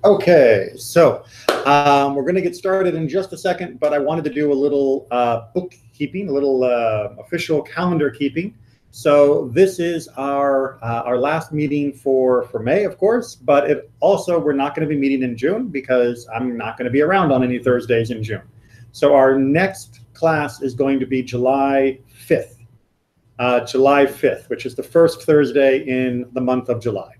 Okay, so we're going to get started in just a second, but I wanted to do a little bookkeeping, a little official calendar keeping. So this is our last meeting for May, of course, but it also we're not going to be meeting in June because I'm not going to be around on any Thursdays in June. So our next class is going to be July 5th, which is the first Thursday in the month of July.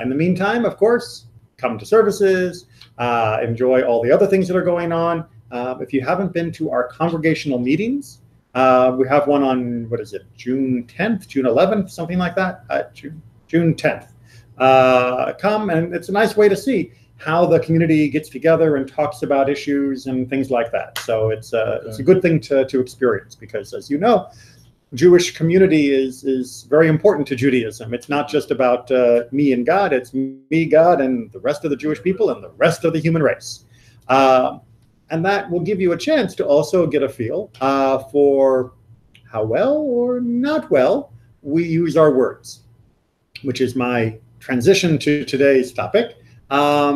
In the meantime, of course, come to services, enjoy all the other things that are going on. If you haven't been to our congregational meetings, we have one on, what is it, June 10th, June 11th, something like that, June 10th. Come, and it's a nice way to see how the community gets together and talks about issues and things like that. So it's a good thing to experience because, as you know, Jewish community is very important to Judaism. It's not just about me and God, it's me, God, and the rest of the Jewish people and the rest of the human race. And that will give you a chance to also get a feel for how well or not well we use our words, which is my transition to today's topic,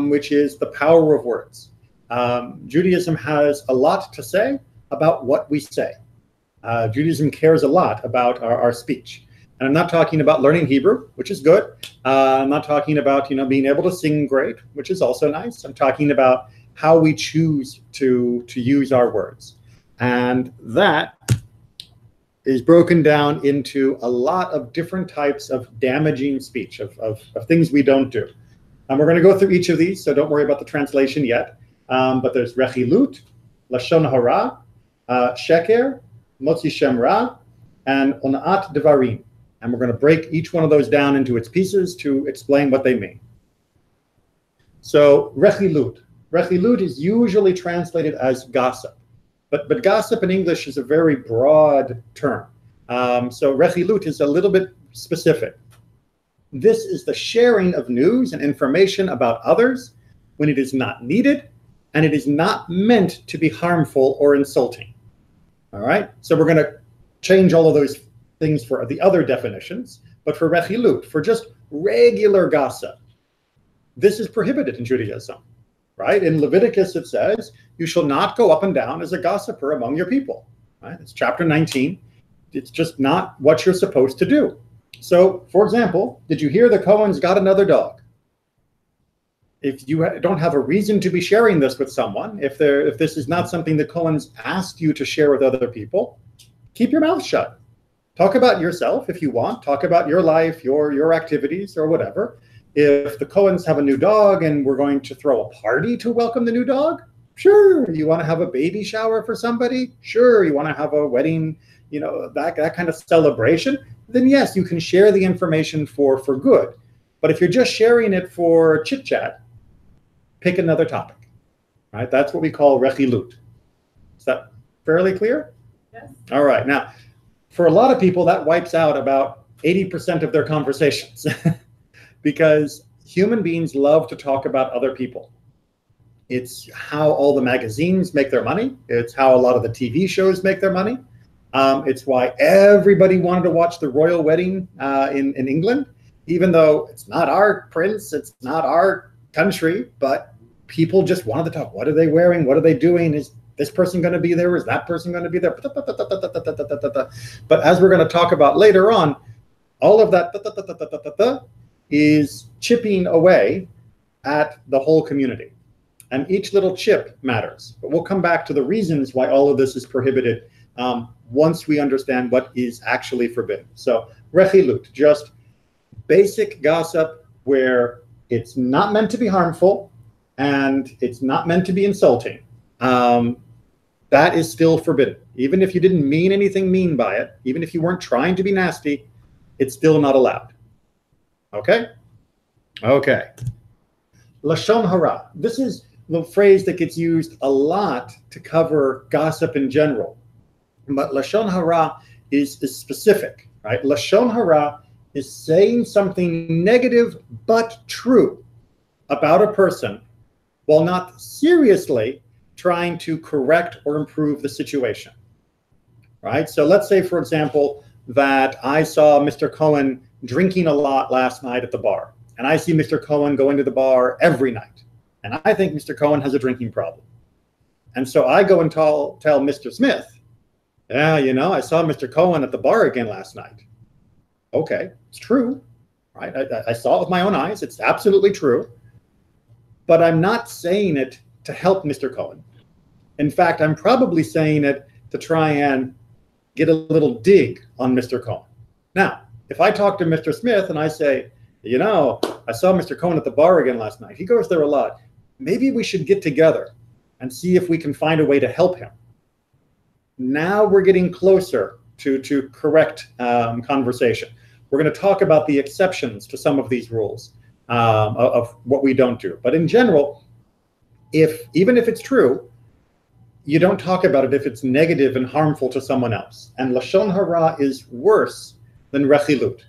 which is the power of words. Judaism has a lot to say about what we say. Judaism cares a lot about our speech. And I'm not talking about learning Hebrew, which is good. I'm not talking about being able to sing great, which is also nice. I'm talking about how we choose to use our words. And that is broken down into a lot of different types of damaging speech, of things we don't do. And we're going to go through each of these, so don't worry about the translation yet. But there's rechilut, lashon hara, sheker, motzi shem ra, and onat devarim. And we're going to break each one of those down into its pieces to explain what they mean. So rechilut. Rechilut is usually translated as gossip. But gossip in English is a very broad term. So rechilut is a little bit specific. This is the sharing of news and information about others when it is not needed and it is not meant to be harmful or insulting. All right, so we're going to change all of those things for the other definitions, but for rechilut, for just regular gossip, this is prohibited in Judaism, right? In Leviticus it says, you shall not go up and down as a gossiper among your people, right? It's chapter 19. It's just not what you're supposed to do. So, for example, did you hear the Cohen's got another dog? If you don't have a reason to be sharing this with someone, if this is not something the Cohen's asked you to share with other people, keep your mouth shut. Talk about yourself if you want. Talk about your life, your activities, or whatever. If the Cohen's have a new dog and we're going to throw a party to welcome the new dog, sure. You want to have a baby shower for somebody? Sure. You want to have a wedding, that kind of celebration? Then yes, you can share the information for good. But if you're just sharing it for chit-chat, pick another topic, right? That's what we call rechilut. Is that fairly clear? Yes. All right. Now, for a lot of people, that wipes out about 80% of their conversations because human beings love to talk about other people. It's how all the magazines make their money. It's how a lot of the TV shows make their money. It's why everybody wanted to watch the royal wedding in England, even though it's not our prince, it's not our country, but people just wanted to talk. What are they wearing? What are they doing? Is this person going to be there? Is that person going to be there? But as we're going to talk about later on, all of that is chipping away at the whole community. And each little chip matters. But we'll come back to the reasons why all of this is prohibited once we understand what is actually forbidden. So rechilut, just basic gossip where it's not meant to be harmful and it's not meant to be insulting. That is still forbidden. Even if you didn't mean anything mean by it, even if you weren't trying to be nasty, it's still not allowed. Okay? Okay. Lashon hara. This is the phrase that gets used a lot to cover gossip in general. But lashon hara is specific, right? Lashon hara is saying something negative but true about a person while not seriously trying to correct or improve the situation, right? So let's say, for example, that I saw Mr. Cohen drinking a lot last night at the bar, and I see Mr. Cohen going to the bar every night. and I think Mr. Cohen has a drinking problem. And so I go and tell Mr. Smith, yeah, you know, I saw Mr. Cohen at the bar again last night. Okay, it's true, right? I saw it with my own eyes. It's absolutely true. But I'm not saying it to help Mr. Cohen. In fact, I'm probably saying it to try and get a little dig on Mr. Cohen. Now, if I talk to Mr. Smith and I say, you know, I saw Mr. Cohen at the bar again last night. He goes there a lot. Maybe we should get together and see if we can find a way to help him. Now we're getting closer to correct conversation. We're going to talk about the exceptions to some of these rules of what we don't do. But in general, even if it's true, you don't talk about it if it's negative and harmful to someone else. And Lashon Hara is worse than Rechilut.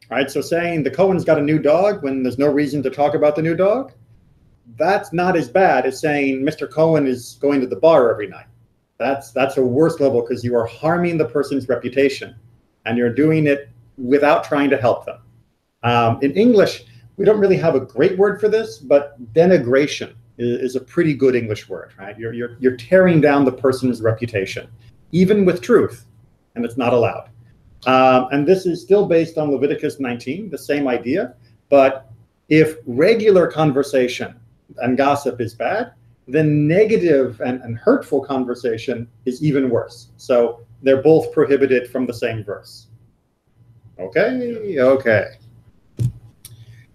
Right? So saying the Cohen's got a new dog when there's no reason to talk about the new dog, that's not as bad as saying Mr. Cohen is going to the bar every night. That's a worse level because you are harming the person's reputation and you're doing it without trying to help them. In English, we don't really have a great word for this, but denigration is a pretty good English word, right? You're tearing down the person's reputation, even with truth, and it's not allowed. And this is still based on Leviticus 19, the same idea. But if regular conversation and gossip is bad, then negative and hurtful conversation is even worse. So they're both prohibited from the same verse. Okay.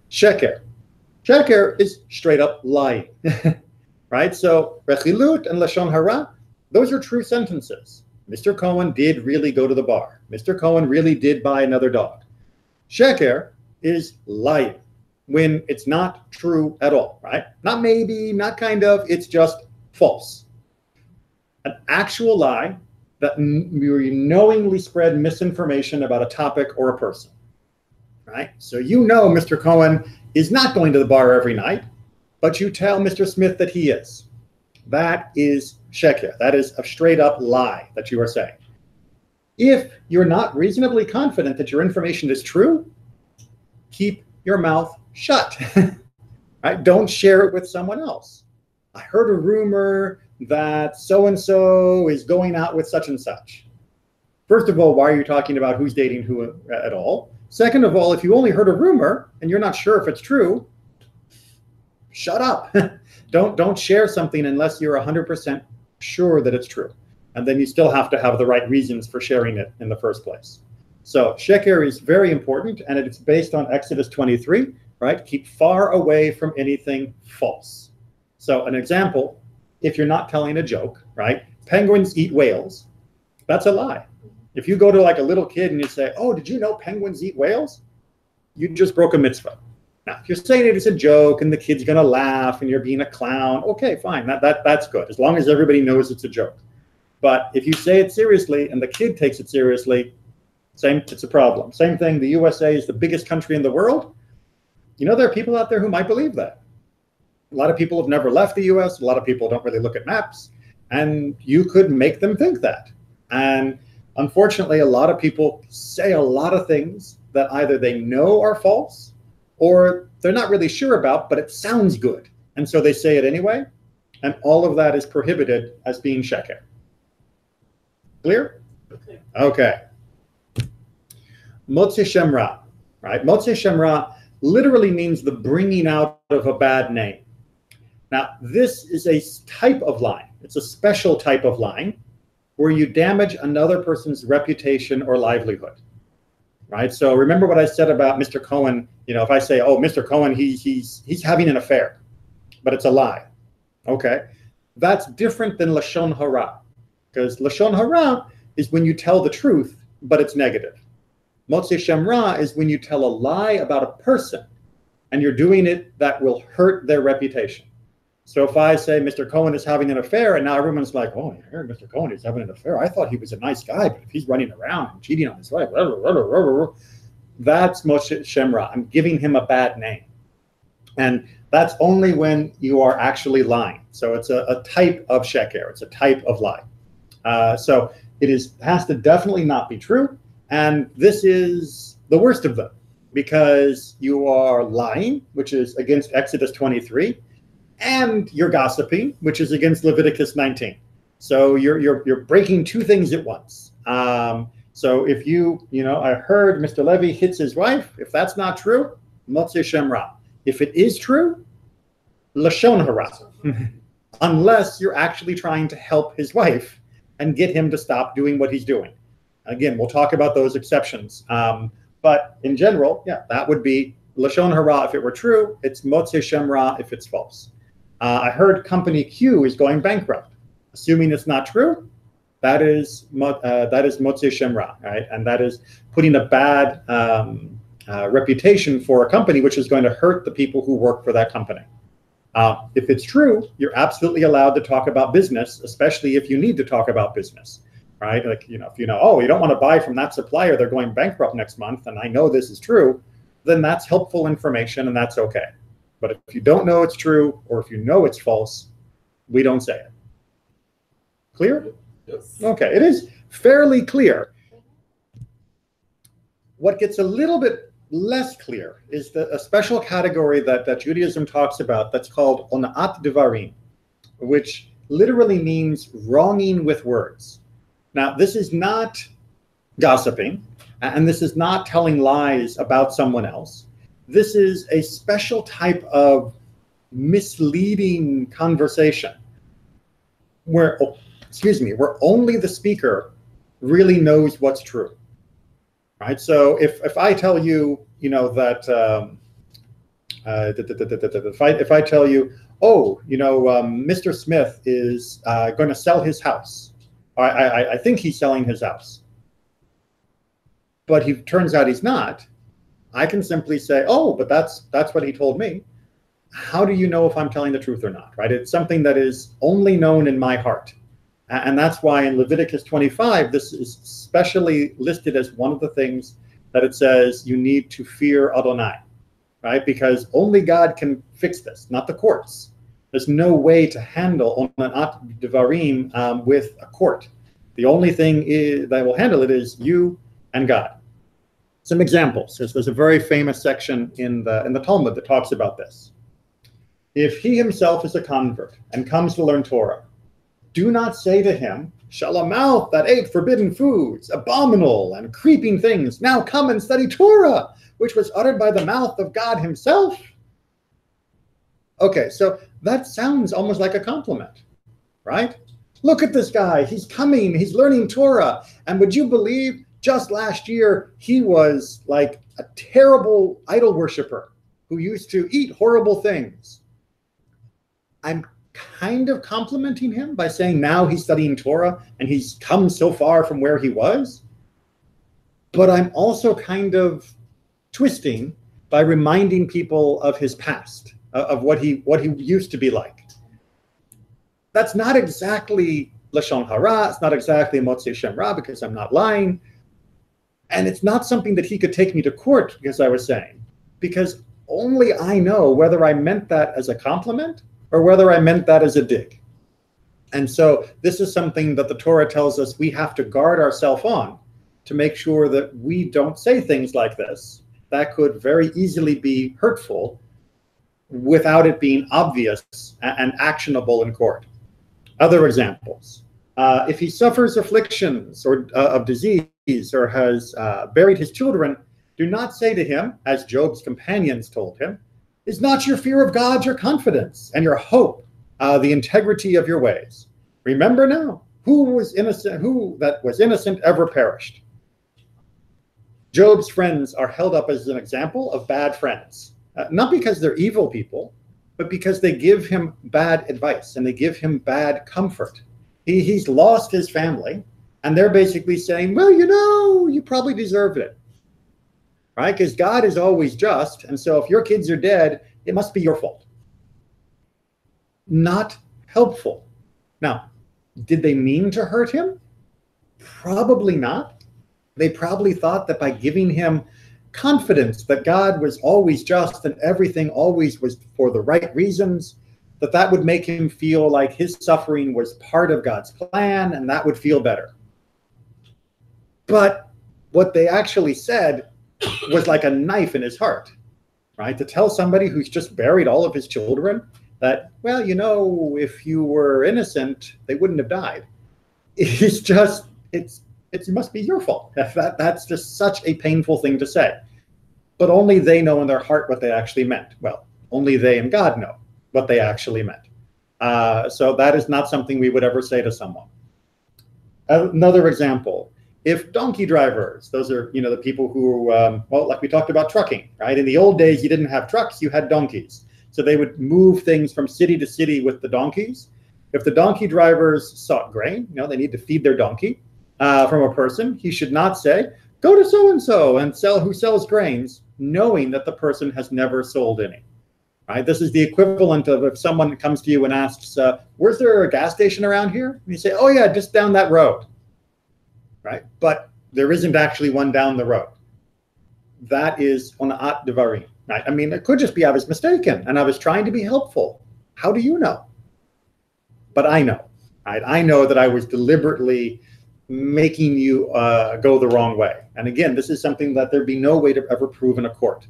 Sheker. Sheker is straight up lying, right? So Rechilut and Lashon Hara, those are true sentences. Mr. Cohen did really go to the bar. Mr. Cohen really did buy another dog. Sheker is lying when it's not true at all, right? Not maybe, not kind of, it's just false. An actual lie that you knowingly spread misinformation about a topic or a person, right? So you know Mr. Cohen is not going to the bar every night, but you tell Mr. Smith that he is. That is sheker. That is a straight up lie that you are saying. If you're not reasonably confident that your information is true, keep your mouth shut. Right? Don't share it with someone else. I heard a rumor that so-and-so is going out with such and such. First of all, why are you talking about who's dating who at all? Second of all, if you only heard a rumor and you're not sure if it's true, shut up. Don't share something unless you're 100% sure that it's true. And then you still have to have the right reasons for sharing it in the first place. So sheker is very important, and it's based on Exodus 23, right? Keep far away from anything false. So an example, if you're not telling a joke, right? Penguins eat whales. That's a lie. If you go to like a little kid and you say, oh, did you know penguins eat whales? You just broke a mitzvah. Now, if you're saying it's a joke and the kid's going to laugh and you're being a clown, okay, fine. That's good, as long as everybody knows it's a joke. But if you say it seriously and the kid takes it seriously, it's a problem. Same thing, the USA is the biggest country in the world. You know, there are people out there who might believe that. A lot of people have never left the US. A lot of people don't really look at maps. And you could make them think that. And unfortunately, a lot of people say a lot of things that either they know are false or they're not really sure about, but it sounds good. And so they say it anyway. And all of that is prohibited as being sheker. Clear? Okay. Motzi Shem Ra, right? Motzi Shem Ra literally means the bringing out of a bad name. Now, this is a type of lying. It's a special type of lying where you damage another person's reputation or livelihood, right? So remember what I said about Mr. Cohen. You know, if I say, oh, Mr. Cohen, he's having an affair, but it's a lie. Okay, that's different than Lashon Hara, because Lashon Hara is when you tell the truth, but it's negative. Motzi Shem Ra is when you tell a lie about a person and you're doing it that will hurt their reputation. So if I say Mr. Cohen is having an affair and now everyone's like, oh, I heard Mr. Cohen is having an affair. I thought he was a nice guy, but if he's running around and cheating on his wife, that's Motzi Shem Ra. I'm giving him a bad name. And that's only when you are actually lying. So it's a type of sheker. It's a type of lie. So it has to definitely not be true. And this is the worst of them because you are lying, which is against Exodus 23. and you're gossiping, which is against Leviticus 19. So you're breaking two things at once. So if I heard Mr. Levy hits his wife. If that's not true, Motze Shem Ra. If it is true, Lashon Hara. Unless you're actually trying to help his wife and get him to stop doing what he's doing. Again, we'll talk about those exceptions. But in general, yeah, that would be Lashon Hara if it were true. It's Motze Shem Ra if it's false. I heard Company Q is going bankrupt. Assuming it's not true, that is Motze Shem Ra, right? And that is putting a bad reputation for a company, which is going to hurt the people who work for that company. If it's true, you're absolutely allowed to talk about business, especially if you need to talk about business, right? Like, if oh, you don't want to buy from that supplier, they're going bankrupt next month, and I know this is true, then that's helpful information, and that's okay. But if you don't know it's true, or if you know it's false, we don't say it. Clear? Yes. Okay, it is fairly clear. What gets a little bit less clear is a special category that Judaism talks about that's called ona'at devarim, which literally means wronging with words. Now, this is not gossiping, and this is not telling lies about someone else. This is a special type of misleading conversation where only the speaker really knows what's true, right? So if I tell you, that if I tell you, Mr. Smith is going to sell his house, I think he's selling his house, but he turns out he's not, I can simply say, oh, but that's what he told me. How do you know if I'm telling the truth or not, right? It's something that is only known in my heart. And that's why in Leviticus 25, this is specially listed as one of the things that it says you need to fear Adonai, right? Because only God can fix this, not the courts. There's no way to handle ona'at devarim with a court. The only thing that will handle it is you and God. Some examples. There's a very famous section in the Talmud that talks about this. If he himself is a convert and comes to learn Torah, do not say to him, shall a mouth that ate forbidden foods, abominable and creeping things, now come and study Torah, which was uttered by the mouth of God himself? Okay, so that sounds almost like a compliment, right? Look at this guy. He's coming. He's learning Torah. And would you believe just last year he was like a terrible idol worshiper who used to eat horrible things? I'm kind of complimenting him by saying now he's studying Torah and he's come so far from where he was. But I'm also kind of twisting by reminding people of his past, of what he used to be like. That's not exactly Lashon Hara. It's not exactly Motze Shem Ra because I'm not lying. And it's not something that he could take me to court because I was saying, because only I know whether I meant that as a compliment or whether I meant that as a dig. And so this is something that the Torah tells us we have to guard ourselves on to make sure that we don't say things like this that could very easily be hurtful without it being obvious and actionable in court. Other examples. If he suffers afflictions or of disease or has buried his children, do not say to him, as Job's companions told him, is not your fear of God your confidence and your hope the integrity of your ways? Remember now, who that was innocent ever perished. Job's friends are held up as an example of bad friends, not because they're evil people, but because they give him bad advice and they give him bad comfort. He's lost his family, and they're basically saying, well, you probably deserved it, right? Because God is always just, and so if your kids are dead, it must be your fault. Not helpful. Now, did they mean to hurt him? Probably not. They probably thought that by giving him confidence that God was always just and everything always was for the right reasons, that would make him feel like his suffering was part of God's plan, and that would feel better. But what they actually said was like a knife in his heart, right? To tell somebody who's just buried all of his children that, well, you know, if you were innocent, they wouldn't have died. It's just, it must be your fault. That's just such a painful thing to say. But only they know in their heart what they actually meant. Well, only they and God know what they actually meant. So that is not something we would ever say to someone. Another example, if donkey drivers, those are, you know, the people who, well, like we talked about trucking, right? In the old days, you didn't have trucks, you had donkeys. So they would move things from city to city with the donkeys. If the donkey drivers sought grain, you know, they need to feed their donkey from a person, he should not say, go to so-and-so and sell who sells grains, knowing that the person has never sold any. Right? This is the equivalent of if someone comes to you and asks, where's there a gas station around here? And you say, oh yeah, just down that road. Right? But there isn't actually one down the road. That is ona'at devarim. Right? I mean, it could just be I was mistaken and I was trying to be helpful. How do you know? But I know. Right? I know that I was deliberately making you go the wrong way. And again, this is something that there'd be no way to ever prove in a court.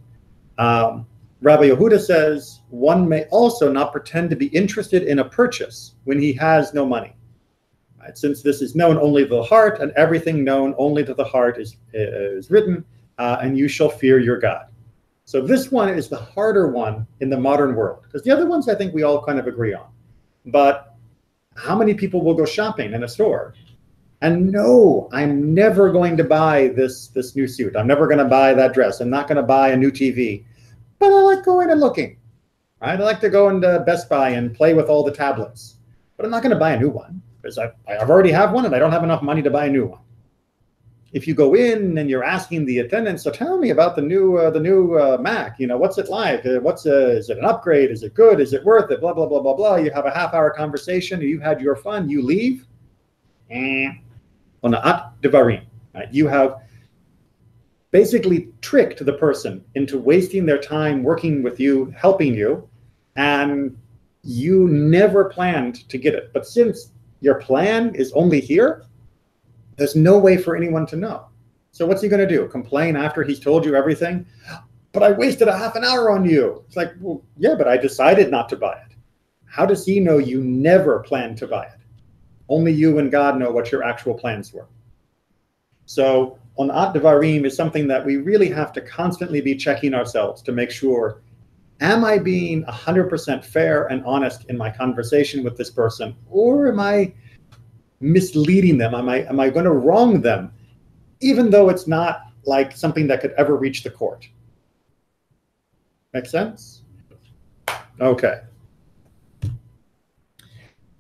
Rabbi Yehuda says, one may also not pretend to be interested in a purchase when he has no money. Right? Since this is known only to the heart, and everything known only to the heart is written, and you shall fear your God. So this one is the harder one in the modern world, because the other ones I think we all kind of agree on. But how many people will go shopping in a store and no, I'm never going to buy this new suit. I'm never going to buy that dress. I'm not going to buy a new TV. But I like going and looking. Right? I like to go into Best Buy and play with all the tablets. But I'm not going to buy a new one because I already have one and I don't have enough money to buy a new one. If you go in and you're asking the attendant, so tell me about the new Mac. You know, what's it like? Is it an upgrade? Is it good? Is it worth it? Blah blah blah blah blah. You have a half-hour conversation. You had your fun. You leave. Ona'at devarim. Right? You have basically tricked the person into wasting their time working with you, helping you, and you never planned to get it. But since your plan is only here, there's no way for anyone to know. So what's he going to do? Complain after he's told you everything? But I wasted a half an hour on you. It's like, well, yeah, but I decided not to buy it. How does he know you never planned to buy it? Only you and God know what your actual plans were. So ona'at devarim is something that we really have to constantly be checking ourselves to make sure, am I being 100% fair and honest in my conversation with this person, or am I misleading them? Am I going to wrong them, even though it's not like something that could ever reach the court? Make sense? Okay.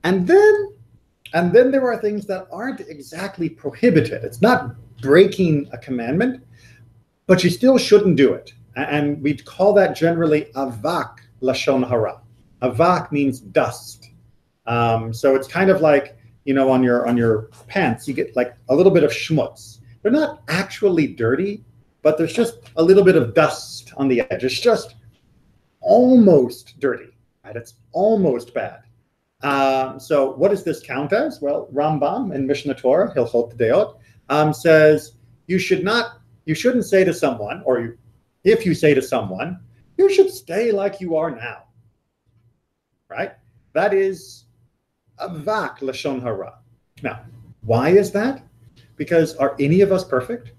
And then there are things that aren't exactly prohibited. It's not breaking a commandment, but you still shouldn't do it. And we call that generally avak lashon hara. Avak means dust. So it's kind of like, you know, on your pants, you get like a little bit of schmutz. They're not actually dirty, but there's just a little bit of dust on the edge. It's just almost dirty, right? It's almost bad. So what does this count as? Well, Rambam in Mishnah Torah, Hilchot Deot, says you shouldn't say to someone, or if you say to someone, you should stay like you are now, right? That is avak lashon hara. Now, why is that? Because are any of us perfect?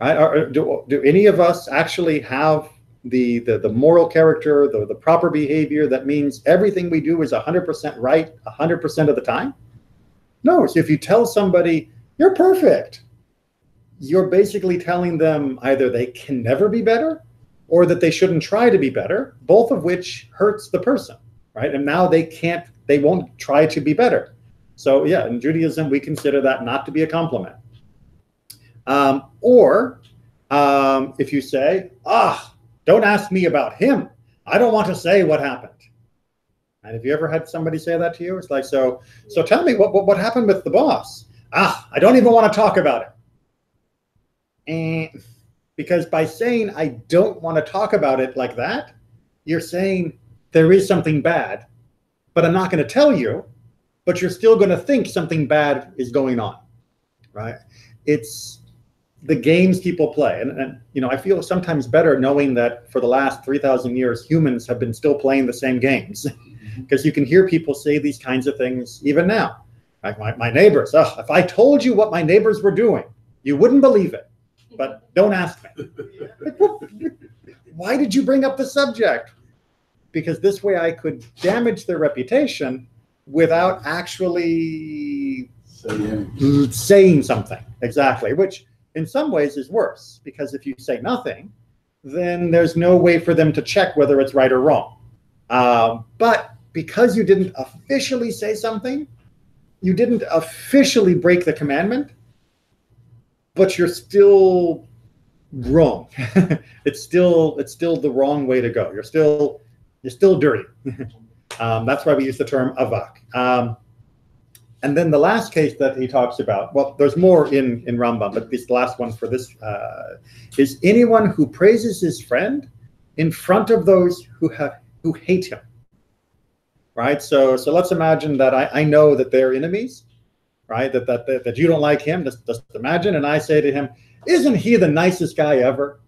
Right? Do any of us actually have the moral character, the proper behavior that means everything we do is 100% right 100% of the time? No. So if you tell somebody you're perfect, you're basically telling them either they can never be better or that they shouldn't try to be better, both of which hurts the person, right? And now they won't try to be better. So yeah, in Judaism, we consider that not to be a compliment. Or if you say, don't ask me about him. I don't want to say what happened. And have you ever had somebody say that to you? It's like, so tell me what happened with the boss. I don't even want to talk about it. And because by saying I don't want to talk about it like that, you're saying there is something bad, but I'm not going to tell you, but you're still going to think something bad is going on, right? It's the games people play. And I feel sometimes better knowing that for the last 3,000 years, humans have been still playing the same games. Because you can hear people say these kinds of things even now. Like my neighbors, if I told you what my neighbors were doing, you wouldn't believe it. But don't ask me. Why did you bring up the subject? Because this way I could damage their reputation without actually saying something. Exactly, which in some ways is worse, because if you say nothing, then there's no way for them to check whether it's right or wrong. But because you didn't officially say something, you didn't officially break the commandment, but you're still wrong. It's still the wrong way to go. You're still dirty. That's why we use the term avak. And then the last case that he talks about, well, there's more in Rambam, but this last one for this is anyone who praises his friend in front of those who hate him. Right? So let's imagine that I know that they're enemies, right? That you don't like him. Just imagine, and I say to him, "Isn't he the nicest guy ever?"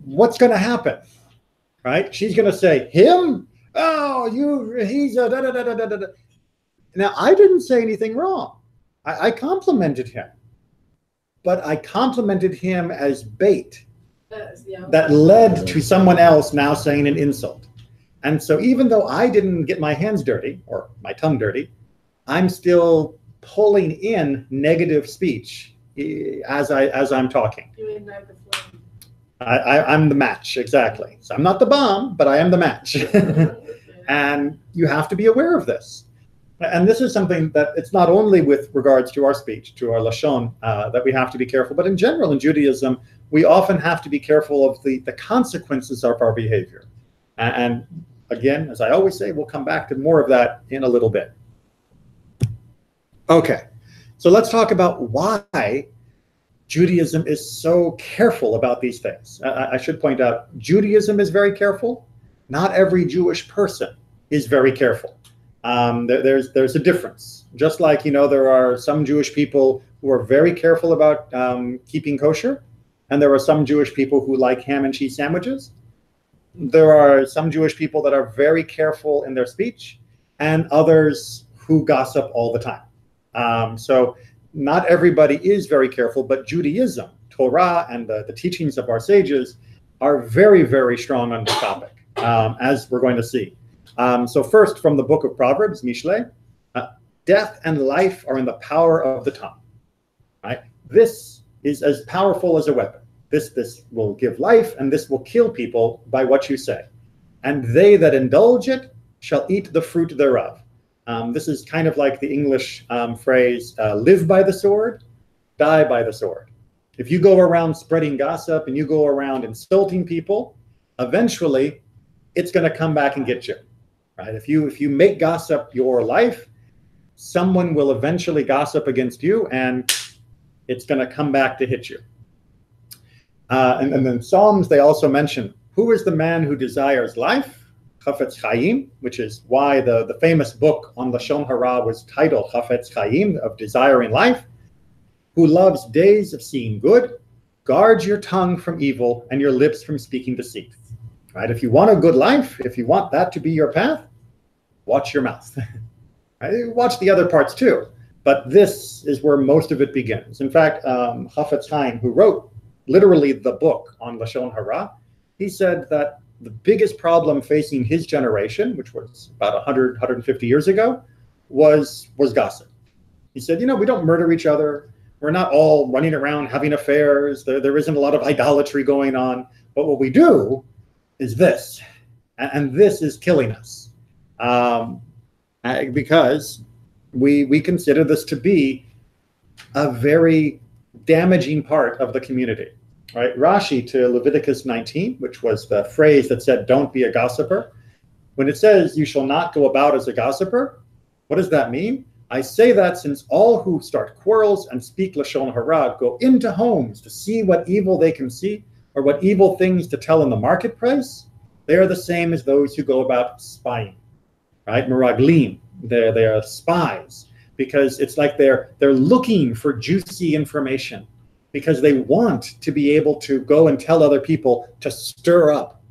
What's going to happen? Right? She's going to say, "Him? Oh, he's a da da da da da da." Now, I didn't say anything wrong. I complimented him, but I complimented him as bait that led to someone else now saying an insult. And so even though I didn't get my hands dirty or my tongue dirty, I'm still pulling in negative speech as I'm talking. I'm the match, exactly. So I'm not the bomb, but I am the match. And you have to be aware of this. And this is something that it's not only with regards to our speech, to our lashon, that we have to be careful, but in general in Judaism, we often have to be careful of the consequences of our behavior. And again, as I always say, we'll come back to more of that in a little bit. Okay, so let's talk about why Judaism is so careful about these things. I should point out, Judaism is very careful. Not every Jewish person is very careful. There's a difference. Just like, there are some Jewish people who are very careful about keeping kosher, and there are some Jewish people who like ham and cheese sandwiches. There are some Jewish people that are very careful in their speech, and others who gossip all the time. So not everybody is very careful, but Judaism, Torah, and the teachings of our sages are very, very strong on this topic, as we're going to see. So first, from the book of Proverbs, Mishle, death and life are in the power of the tongue. Right? This is as powerful as a weapon. This will give life, and this will kill people by what you say. And they that indulge it shall eat the fruit thereof. This is kind of like the English phrase, live by the sword, die by the sword. If you go around spreading gossip and you go around insulting people, eventually it's going to come back and get you. Right? If you make gossip your life, someone will eventually gossip against you, and it's going to come back to hit you. And then Psalms, they also mention, who is the man who desires life? Chafetz Chaim, which is why the famous book on Lashon Hara was titled Chafetz Chaim, of desiring life. Who loves days of seeing good, guard your tongue from evil and your lips from speaking deceit. Right? If you want a good life, if you want that to be your path, watch your mouth. Right? Watch the other parts too, but this is where most of it begins. In fact, Chafetz Chaim, who wrote literally the book on Lashon Hara, he said that the biggest problem facing his generation, which was about 100, 150 years ago, was gossip. He said, we don't murder each other. We're not all running around having affairs. There isn't a lot of idolatry going on. But what we do is this, and this is killing us. Because we consider this to be a very damaging part of the community. Right? Rashi to Leviticus 19, which was the phrase that said, don't be a gossiper. When it says, you shall not go about as a gossiper, what does that mean? I say that since all who start quarrels and speak Lashon Hara go into homes to see what evil they can see, or what evil things to tell in the marketplace, they are the same as those who go about spying. Right? Meraglim, they are spies. because it's like they're looking for juicy information, because they want to be able to go and tell other people, to stir up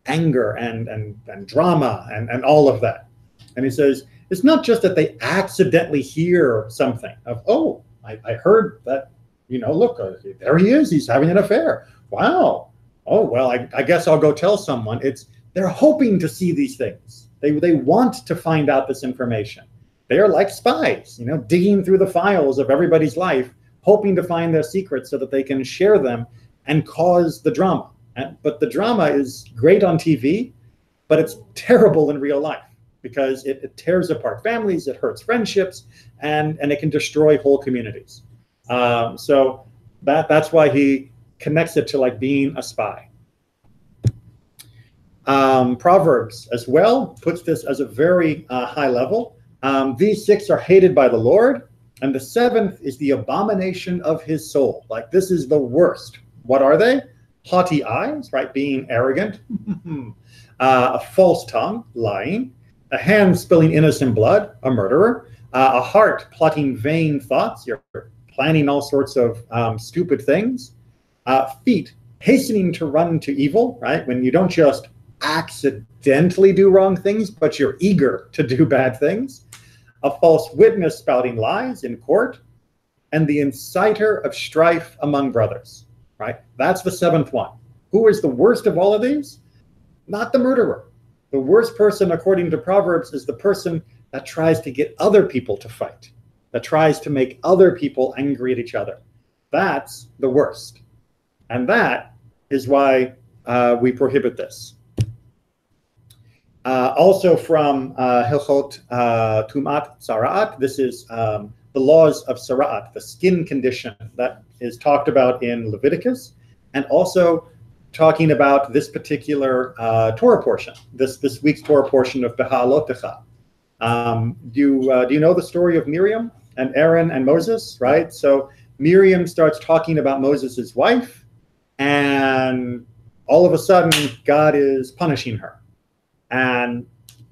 anger and drama and all of that. And he says, it's not just that they accidentally hear something of, oh, I heard that, look, there he is, he's having an affair. Wow. Oh, well, I guess I'll go tell someone. They're hoping to see these things. They want to find out this information. They are like spies, digging through the files of everybody's life, hoping to find their secrets so that they can share them and cause the drama. But the drama is great on TV, but it's terrible in real life, because it tears apart families, it hurts friendships, and it can destroy whole communities. So that's why he connects it to like being a spy. Proverbs as well puts this as a very high level. These 6 are hated by the Lord, and the 7th is the abomination of his soul. Like, this is the worst. What are they? Haughty eyes, right? Being arrogant. A false tongue, lying. A hand spilling innocent blood, a murderer. A heart plotting vain thoughts. You're planning all sorts of stupid things. Feet hastening to run to evil, right? When you don't just accidentally do wrong things, but you're eager to do bad things. A false witness spouting lies in court, and the inciter of strife among brothers, right? That's the 7th one. Who is the worst of all of these? Not the murderer. The worst person, according to Proverbs, is the person that tries to get other people to fight, that tries to make other people angry at each other. That's the worst. And that is why we prohibit this. Also from Hilchot Tumat Sara'at, this is the laws of Sara'at, the skin condition that is talked about in Leviticus, and also talking about this particular Torah portion, this week's Torah portion of Beha'alotecha. Do you know the story of Miriam and Aaron and Moses, right? So Miriam starts talking about Moses' wife, and all of a sudden God is punishing her. And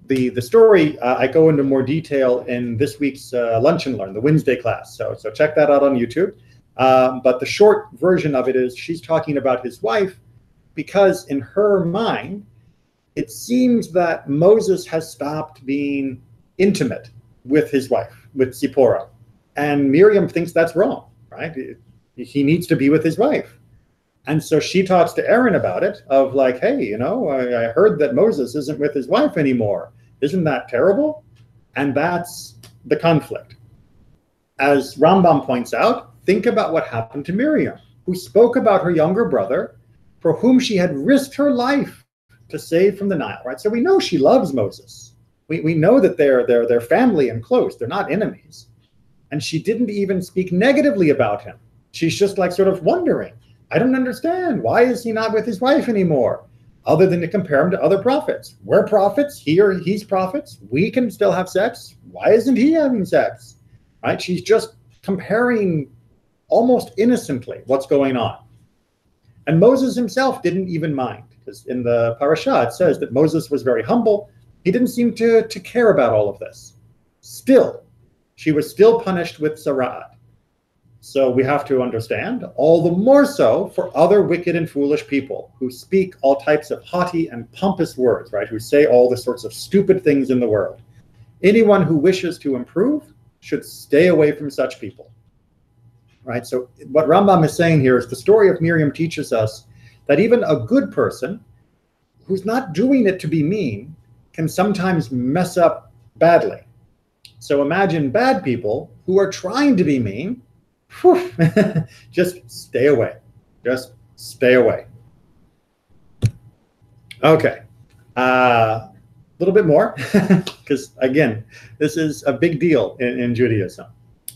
the story, I go into more detail in this week's Lunch and Learn, the Wednesday class. So check that out on YouTube. But the short version of it is she's talking about his wife, because in her mind, it seems that Moses has stopped being intimate with his wife, with Zipporah. And Miriam thinks that's wrong, right? He needs to be with his wife. And so she talks to Aaron about it, of like, hey, I heard that Moses isn't with his wife anymore. Isn't that terrible? And that's the conflict. As Rambam points out, think about what happened to Miriam, who spoke about her younger brother, for whom she had risked her life to save from the Nile, right? So we know she loves Moses. We know that they're family and close. They're not enemies. And she didn't even speak negatively about him. She's just like sort of wondering, I don't understand. Why is he not with his wife anymore? Other than to compare him to other prophets. We're prophets. He's prophets. We can still have sex. Why isn't he having sex? Right? She's just comparing almost innocently what's going on. And Moses himself didn't even mind, because in the parasha it says that Moses was very humble. He didn't seem to care about all of this. Still, she was still punished with Sara'at. So we have to understand, all the more so for other wicked and foolish people who speak all types of haughty and pompous words, right? Who say all the sorts of stupid things in the world. Anyone who wishes to improve should stay away from such people, right? So what Rambam is saying here is the story of Miriam teaches us that even a good person who's not doing it to be mean can sometimes mess up badly. So imagine bad people who are trying to be mean. Just stay away. Just stay away. Okay. A little bit more, because again, this is a big deal in Judaism.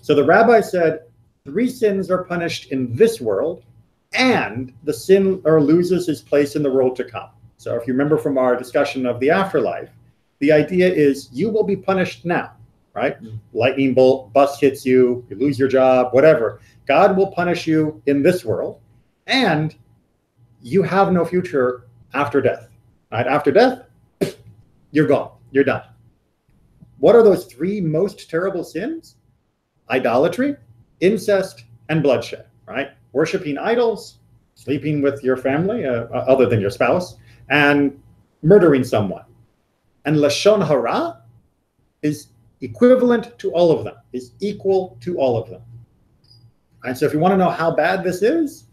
So the rabbi said 3 sins are punished in this world, and the sinner loses his place in the world to come. So if you remember from our discussion of the afterlife, the idea is you will be punished now. Right? Lightning bolt, bus hits you, you lose your job, whatever. God will punish you in this world, and you have no future after death. Right? After death, you're gone. You're done. What are those 3 most terrible sins? idolatry, incest, and bloodshed, right? Worshipping idols, sleeping with your family, other than your spouse, and murdering someone. And Lashon Hara is equivalent to all of them, is equal to all of them. And so if you want to know how bad this is,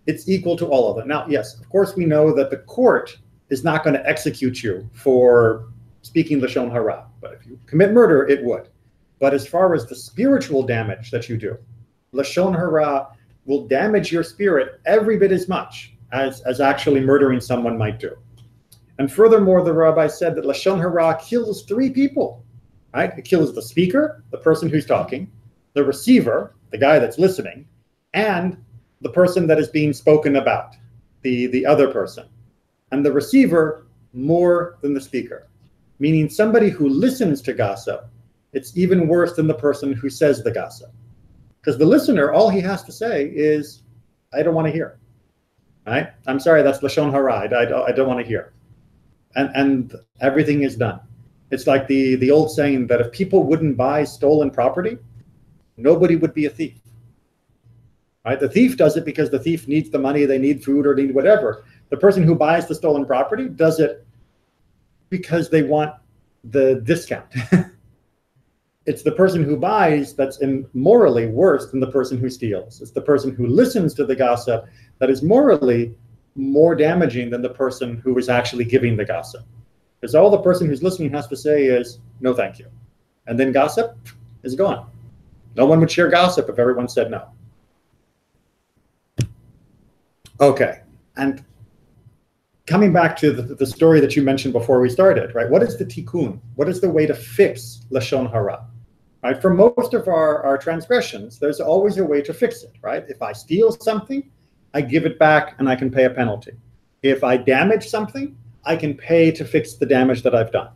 it's equal to all of them. Now, yes, of course, we know that the court is not going to execute you for speaking Lashon Hara. But if you commit murder, it would. But as far as the spiritual damage that you do, Lashon Hara will damage your spirit every bit as much as actually murdering someone might do. And furthermore, the rabbi said that Lashon Hara kills 3 people, right? It kills the speaker, the person who's talking, the receiver, the guy that's listening, and the person that is being spoken about, the other person. And the receiver more than the speaker, meaning somebody who listens to gossip, it's even worse than the person who says the gossip. Because the listener, all he has to say is, I don't want to hear. Right? I'm sorry, that's Lashon Hara. I don't want to hear. And everything is done. It's like the old saying that if people wouldn't buy stolen property, nobody would be a thief. Right? The thief does it because the thief needs the money, they need food or need whatever. The person who buys the stolen property does it because they want the discount. It's the person who buys that's morally worse than the person who steals. It's the person who listens to the gossip that is morally more damaging than the person who is actually giving the gossip. Because all the person who's listening has to say is, no, thank you. And then gossip is gone. No one would share gossip if everyone said no. Okay, and coming back to the story that you mentioned before we started, right? What is the tikkun? What is the way to fix Lashon Hara? Right? For most of our transgressions, there's always a way to fix it, right? If I steal something, I give it back and I can pay a penalty. If I damage something, I can pay to fix the damage that I've done,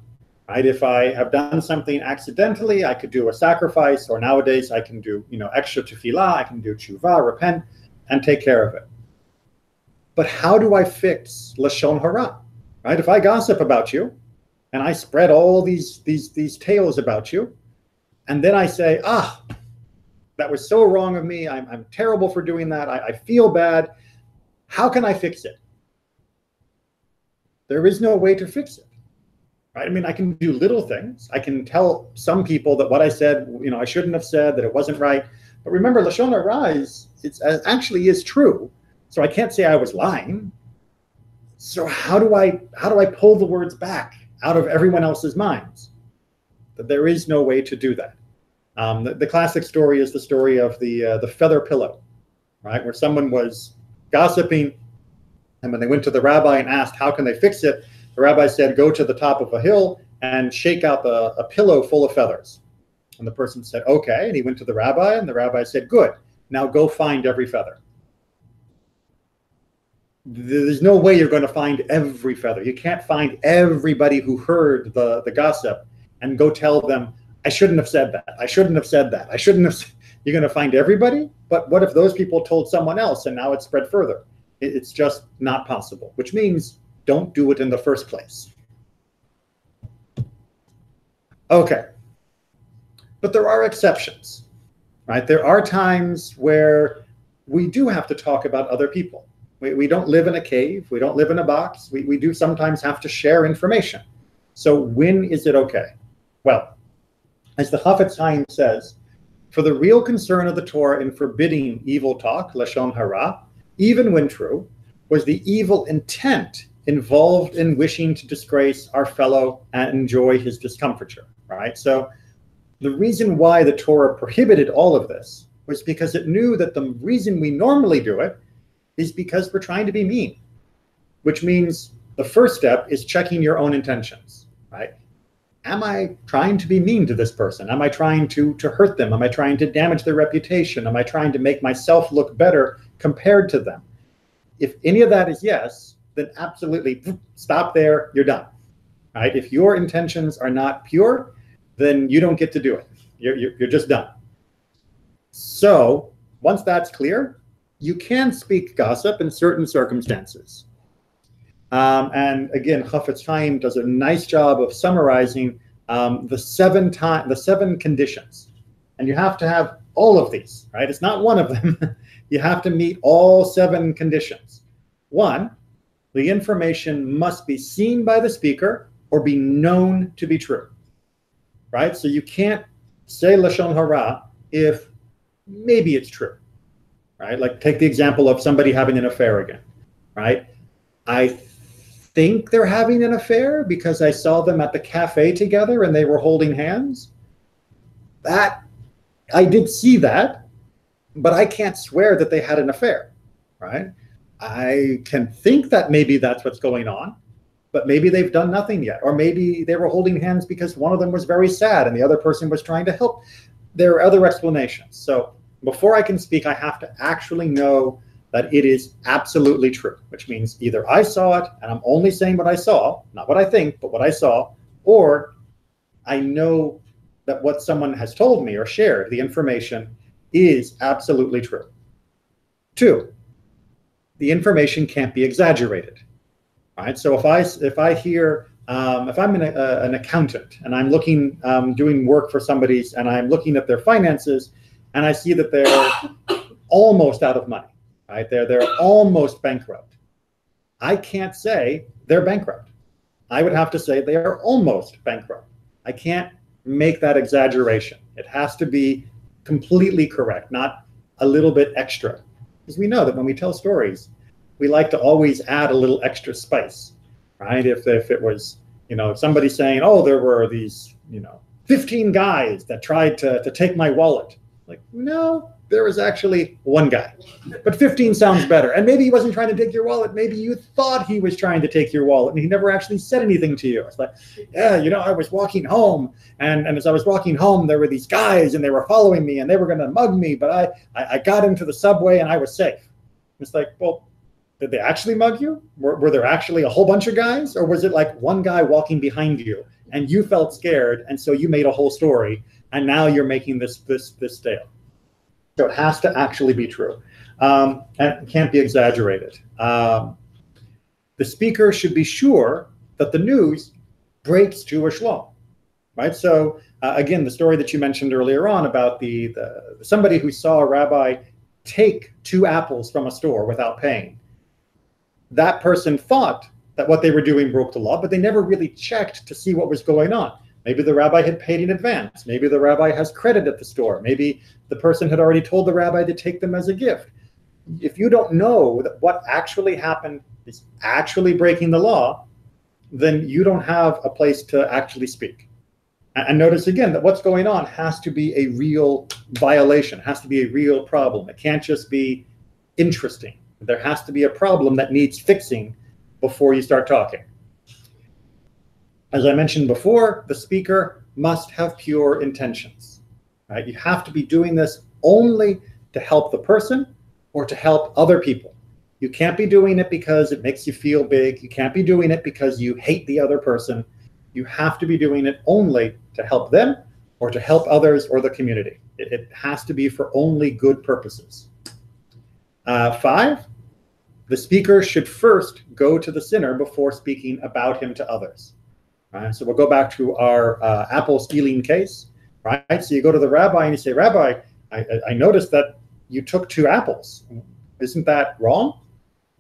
right? If I have done something accidentally, I could do a sacrifice, or nowadays I can do, extra tefillah, I can do tshuva, repent, and take care of it. But how do I fix Lashon Hara, right? If I gossip about you and I spread all these tales about you, and then I say, that was so wrong of me. I'm terrible for doing that. I feel bad. How can I fix it? There is no way to fix it, right? I mean, I can do little things. I can tell some people that what I said, I shouldn't have said, that it wasn't right. But remember, Lashon Hara actually is true. So I can't say I was lying. So how do I pull the words back out of everyone else's minds? That there is no way to do that. The classic story is the story of the feather pillow, right? Where someone was gossiping, and when they went to the rabbi and asked how can they fix it, the rabbi said, go to the top of a hill and shake out a pillow full of feathers. And the person said, okay. And he went to the rabbi, and the rabbi said, good. Now go find every feather. There's no way you're going to find every feather. You can't find everybody who heard the gossip and go tell them, I shouldn't have said that. I shouldn't have said that. I shouldn't have. You're going to find everybody? But what if those people told someone else and now it's spread further? It's just not possible, which means don't do it in the first place. Okay. But there are exceptions, right? There are times where we do have to talk about other people. We don't live in a cave. We don't live in a box. We do sometimes have to share information. So when is it okay? Well, as the Chafetz Chaim says, for the real concern of the Torah in forbidding evil talk, Lashon Hara, even when true, was the evil intent involved in wishing to disgrace our fellow and enjoy his discomfiture, right? So the reason why the Torah prohibited all of this was because it knew that the reason we normally do it is because we're trying to be mean, which means the first step is checking your own intentions, right? Am I trying to be mean to this person? Am I trying to hurt them? Am I trying to damage their reputation? Am I trying to make myself look better compared to them? If any of that is yes, then absolutely stop there, you're done, right? If your intentions are not pure, then you don't get to do it. You're just done. So once that's clear, you can speak gossip in certain circumstances. And again, Chafetz Chaim does a nice job of summarizing the seven conditions. And you have to have all of these, right? It's not one of them. You have to meet all 7 conditions. 1, the information must be seen by the speaker or be known to be true, right? So you can't say Lashon Hara if maybe it's true, right? Like take the example of somebody having an affair again, right? I think they're having an affair because I saw them at the cafe together and they were holding hands. That, I did see that, but I can't swear that they had an affair, right? I can think that maybe that's what's going on, but maybe they've done nothing yet. Or maybe they were holding hands because one of them was very sad and the other person was trying to help. There are other explanations. So before I can speak, I have to actually know that it is absolutely true, which means either I saw it and I'm only saying what I saw, not what I think, but what I saw, or I know that what someone has told me or shared, the information, is absolutely true. 2, the information can't be exaggerated. All right. So if I hear, if I'm an accountant and I'm looking, doing work for somebody's, and I'm looking at their finances, and I see that they're almost out of money, right? They're almost bankrupt. I can't say they're bankrupt. I would have to say they are almost bankrupt. I can't make that exaggeration. It has to be completely correct, not a little bit extra. Because we know that when we tell stories, we like to always add a little extra spice, right? If it was, somebody saying, oh, there were these, 15 guys that tried to take my wallet. Like, no, there was actually 1 guy, but 15 sounds better. And maybe he wasn't trying to take your wallet. Maybe you thought he was trying to take your wallet and he never actually said anything to you. It's like, yeah, I was walking home and as I was walking home, there were these guys and they were following me and they were going to mug me, but I got into the subway and I was safe. It's like, well, did they actually mug you? Were there actually a whole bunch of guys? Or was it like 1 guy walking behind you and you felt scared and so you made a whole story and now you're making this tale? So it has to actually be true, and it can't be exaggerated. The speaker should be sure that the news breaks Jewish law, right? So again, the story that you mentioned earlier on about the somebody who saw a rabbi take 2 apples from a store without paying. That person thought that what they were doing broke the law, but they never really checked to see what was going on. Maybe the rabbi had paid in advance. Maybe the rabbi has credit at the store. Maybe the person had already told the rabbi to take them as a gift. If you don't know that what actually happened is actually breaking the law, then you don't have a place to actually speak. And notice again that what's going on has to be a real violation, has to be a real problem. It can't just be interesting. There has to be a problem that needs fixing before you start talking. As I mentioned before, the speaker must have pure intentions, right? You have to be doing this only to help the person or to help other people. You can't be doing it because it makes you feel big. You can't be doing it because you hate the other person. You have to be doing it only to help them or to help others or the community. It has to be for only good purposes. 5, the speaker should first go to the sinner before speaking about him to others. Right, so we'll go back to our apple stealing case, right? So you go to the rabbi and you say, Rabbi, I noticed that you took 2 apples. Isn't that wrong?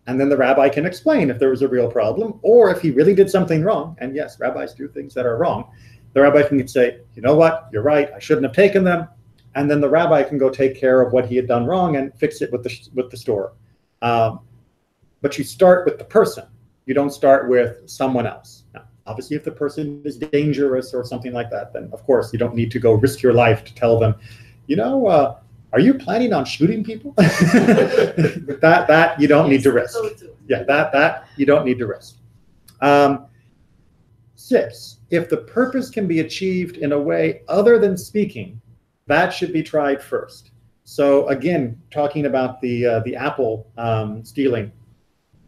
And then the rabbi can explain if there was a real problem or if he really did something wrong. And yes, rabbis do things that are wrong. The rabbi can say, you know what, you're right, I shouldn't have taken them. And then the rabbi can go take care of what he had done wrong and fix it with the store. But you start with the person. You don't start with someone else. Now, obviously, if the person is dangerous or something like that, then of course you don't need to go risk your life to tell them, are you planning on shooting people? that you don't need to risk. Yeah, that you don't need to risk. 6, if the purpose can be achieved in a way other than speaking, that should be tried first. So again, talking about the apple stealing,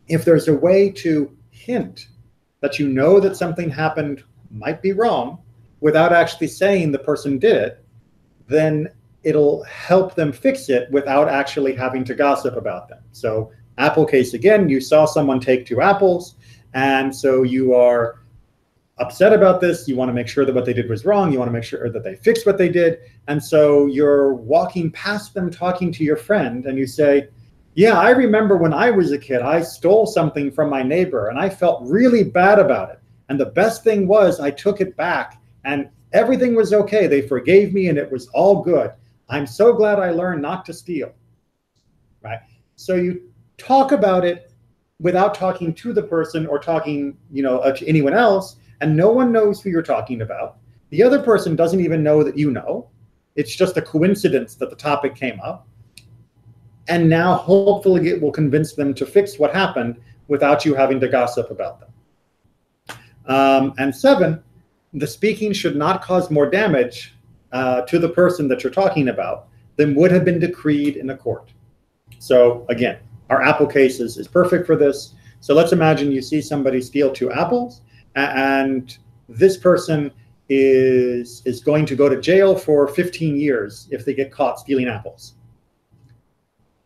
if there's a way to hint that you know that something happened might be wrong without actually saying the person did it, then it'll help them fix it without actually having to gossip about them. So apple case again, you saw someone take 2 apples, and so you are upset about this. You want to make sure that what they did was wrong. You want to make sure that they fixed what they did. And so you're walking past them, talking to your friend, and you say, yeah, I remember when I was a kid, I stole something from my neighbor and I felt really bad about it. And the best thing was I took it back and everything was okay. They forgave me and it was all good. I'm so glad I learned not to steal, right? So you talk about it without talking to the person or talking, to anyone else, and no one knows who you're talking about. The other person doesn't even know that you know. It's just a coincidence that the topic came up. And now hopefully it will convince them to fix what happened without you having to gossip about them. And 7, the speaking should not cause more damage to the person that you're talking about than would have been decreed in a court. So again, our apple case is perfect for this. So let's imagine you see somebody steal 2 apples, and this person is going to go to jail for 15 years if they get caught stealing apples.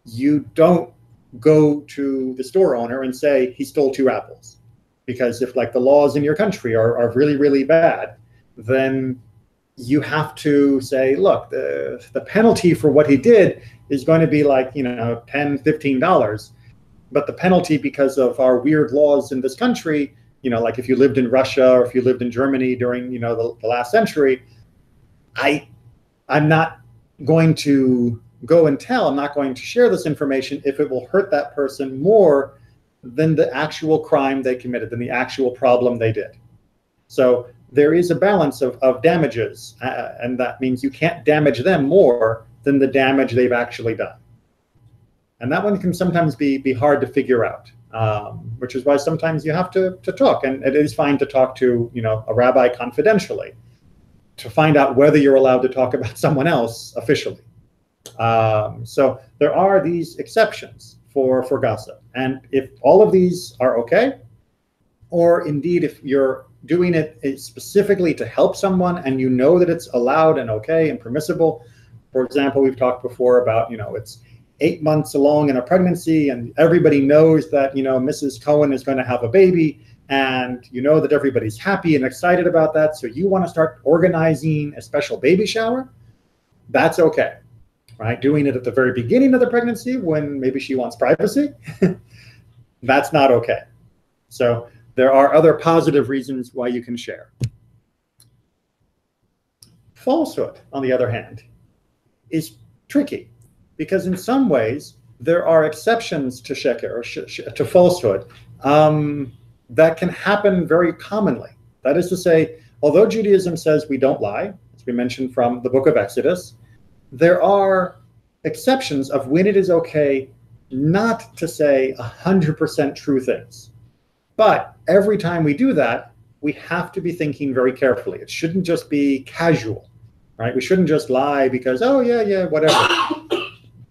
You don't go to the store owner and say he stole 2 apples, because if the laws in your country are really, really bad, then you have to say, look, the penalty for what he did is going to be $10, $15. But the penalty, because of our weird laws in this country, if you lived in Russia or if you lived in Germany during, the last century, I'm not going to go and tell, I'm not going to share this information if it will hurt that person more than the actual crime they committed, than the actual problem they did. So there is a balance of damages, and that means you can't damage them more than the damage they've actually done. And that one can sometimes be hard to figure out, which is why sometimes you have to talk. And it is fine to talk to a rabbi confidentially to find out whether you're allowed to talk about someone else officially. So there are these exceptions for gossip. And if all of these are okay, or indeed if you're doing it specifically to help someone and you know that it's allowed and okay and permissible. For example, we've talked before about, it's 8 months along in a pregnancy and everybody knows that, Mrs. Cohen is going to have a baby, and that everybody's happy and excited about that. So you want to start organizing a special baby shower. That's okay. Right? Doing it at the very beginning of the pregnancy when maybe she wants privacy, that's not okay. So there are other positive reasons why you can share. Falsehood, on the other hand, is tricky because in some ways there are exceptions to sheker, or to falsehood, that can happen very commonly. That is to say, although Judaism says we don't lie, as we mentioned from the book of Exodus, there are exceptions of when it is okay not to say 100% true things. But every time we do that, we have to be thinking very carefully. It shouldn't just be casual, right? We shouldn't just lie because, oh, yeah, whatever.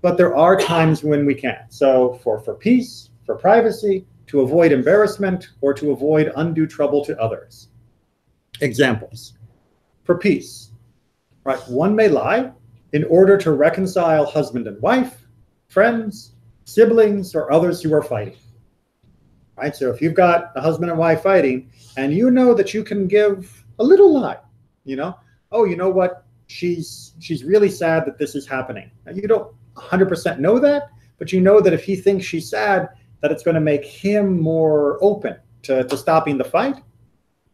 But there are times when we can. So for peace, for privacy, to avoid embarrassment, or to avoid undue trouble to others. Examples. For peace, right? One may lie in order to reconcile husband and wife, friends, siblings, or others who are fighting. Right? So if you've got a husband and wife fighting, and you know that you can give a little lie, oh, you know what? She's really sad that this is happening. Now, you don't 100% know that, but you know that if he thinks she's sad, that it's going to make him more open to stopping the fight.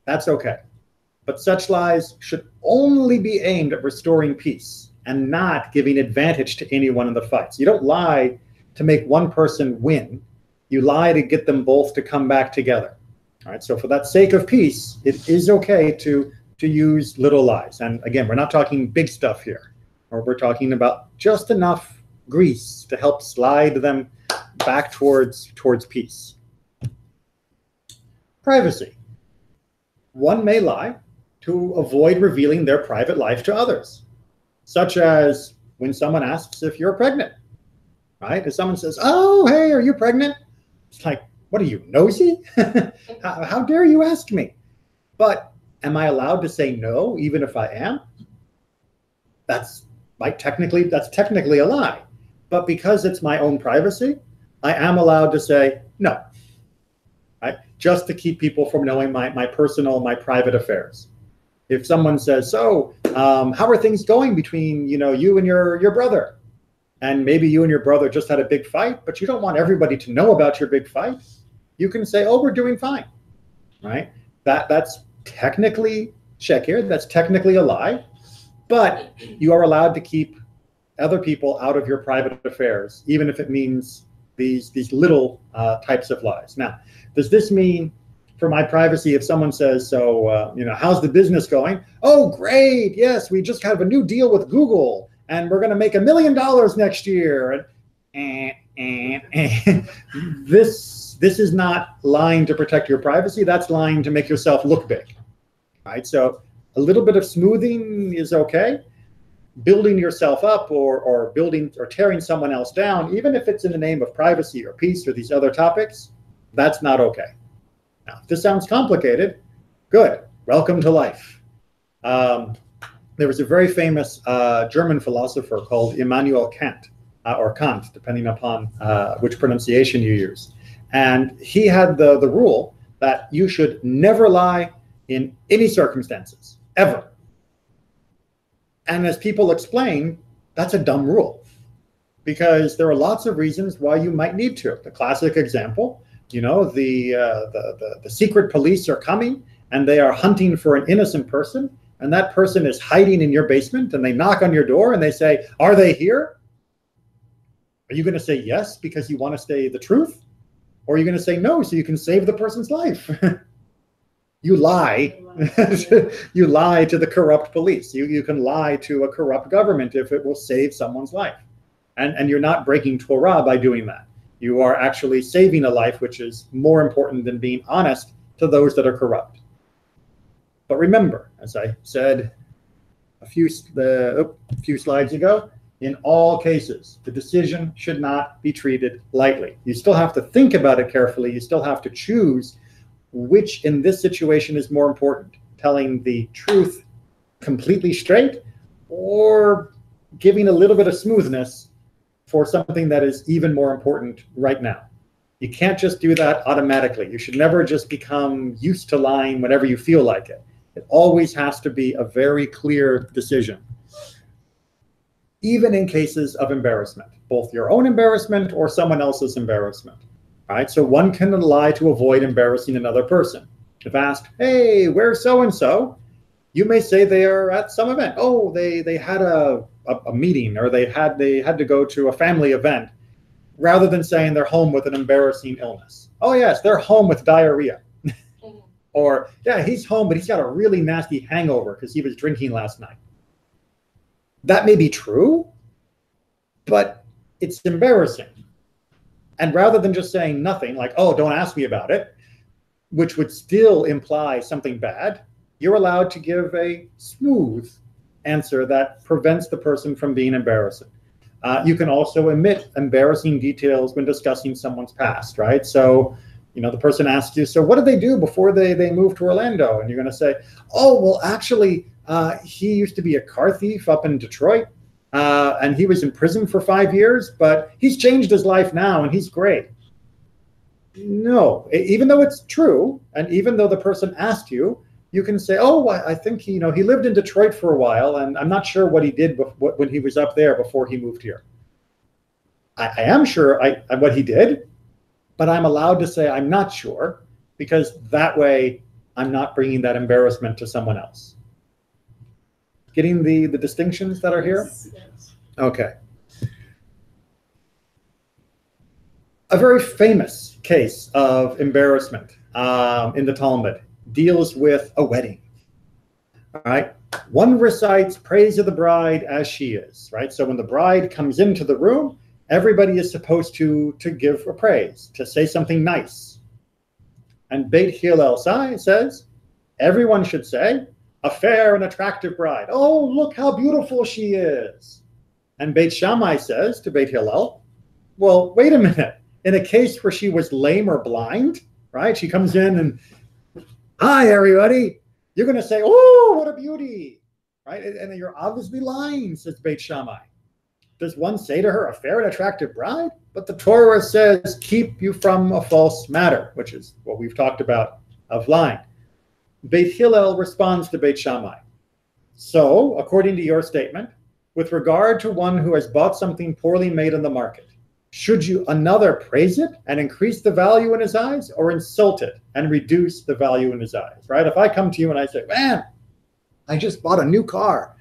That's okay. But such lies should only be aimed at restoring peace and not giving advantage to anyone in the fight. So you don't lie to make one person win. You lie to get them both to come back together. All right. So for that sake of peace, it is okay to use little lies. And again, we're not talking big stuff here, or we're talking about just enough grease to help slide them back towards peace. Privacy. One may lie to avoid revealing their private life to others, such as when someone asks if you're pregnant, right? If someone says, oh, hey, are you pregnant? It's like, what are you, nosy? How dare you ask me? But am I allowed to say no, even if I am? That's technically a lie. But because it's my own privacy, I am allowed to say no. Right? just to keep people from knowing my personal, my private affairs. If someone says, so how are things going between you and your brother? And maybe you and your brother just had a big fight, but you don't want everybody to know about your big fight. You can say, oh, we're doing fine, right? That's technically shekir, that's technically a lie, but you are allowed to keep other people out of your private affairs, even if it means these little types of lies. Now, does this mean for my privacy if someone says, so, how's the business going? Oh, great, yes, we just have a new deal with Google, and we're going to make $1 million next year. This is not lying to protect your privacy. That's lying to make yourself look big, right? So a little bit of smoothing is okay. Building yourself up or building or tearing someone else down, even if it's in the name of privacy or peace or these other topics, that's not okay. Now, if this sounds complicated, good. Welcome to life. There was a very famous German philosopher called Immanuel Kant, or Kant, depending upon which pronunciation you use. And he had the rule that you should never lie in any circumstances, ever. And as people explain, that's a dumb rule, because there are lots of reasons why you might need to. The classic example, the secret police are coming and they are hunting for an innocent person, and that person is hiding in your basement, and they knock on your door and they say, are they here? Are you going to say yes because you want to say the truth? Or are you going to say no so you can save the person's life? You lie. You lie to the corrupt police. You can lie to a corrupt government if it will save someone's life. And you're not breaking Torah by doing that. You are actually saving a life, which is more important than being honest to those that are corrupt. But remember, as I said a few slides ago, in all cases, the decision should not be treated lightly. You still have to think about it carefully. You still have to choose which in this situation is more important, telling the truth completely straight or giving a little bit of smoothness for something that is even more important right now. You can't just do that automatically. You should never just become used to lying whenever you feel like it. It always has to be a very clear decision, even in cases of embarrassment, both your own embarrassment or someone else's embarrassment. Right? So one can lie to avoid embarrassing another person. If asked, hey, where's so-and-so? You may say they are at some event. Oh, they had a meeting, or they had to go to a family event, rather than saying they're home with an embarrassing illness. Oh yes, they're home with diarrhea. Or, yeah, he's home, but he's got a really nasty hangover because he was drinking last night. That may be true, but it's embarrassing. And rather than just saying nothing, like, oh, don't ask me about it, which would still imply something bad, you're allowed to give a smooth answer that prevents the person from being embarrassing. You can also omit embarrassing details when discussing someone's past, right? So, the person asks you, so what did they do before they moved to Orlando? And you're going to say, oh, well, actually, he used to be a car thief up in Detroit. And he was in prison for 5 years, but he's changed his life now and he's great. No, even though it's true, and even though the person asked you, you can say, oh, I think he lived in Detroit for a while, and I'm not sure what he did when he was up there before he moved here. I am sure what he did, but I'm allowed to say I'm not sure, because that way I'm not bringing that embarrassment to someone else. Getting the distinctions that are here? Yes. Okay. A very famous case of embarrassment in the Talmud deals with a wedding. All right. One recites praise of the bride as she is, right? So when the bride comes into the room, everybody is supposed to give a praise, to say something nice. And Beit Hillel says, everyone should say, a fair and attractive bride. Oh, look how beautiful she is. And Beit Shammai says to Beit Hillel, well, wait a minute. In a case where she was lame or blind, right? She comes in and, hi, everybody. You're going to say, oh, what a beauty, right? And you're obviously lying, says Beit Shammai. does one say to her, a fair and attractive bride? But the Torah says, keep you from a false matter, which is what we've talked about of lying. Beit Hillel responds to Beit Shammai. So, according to your statement, with regard to one who has bought something poorly made in the market, should you another praise it and increase the value in his eyes, or insult it and reduce the value in his eyes, right? If I come to you and I say, man, I just bought a new car,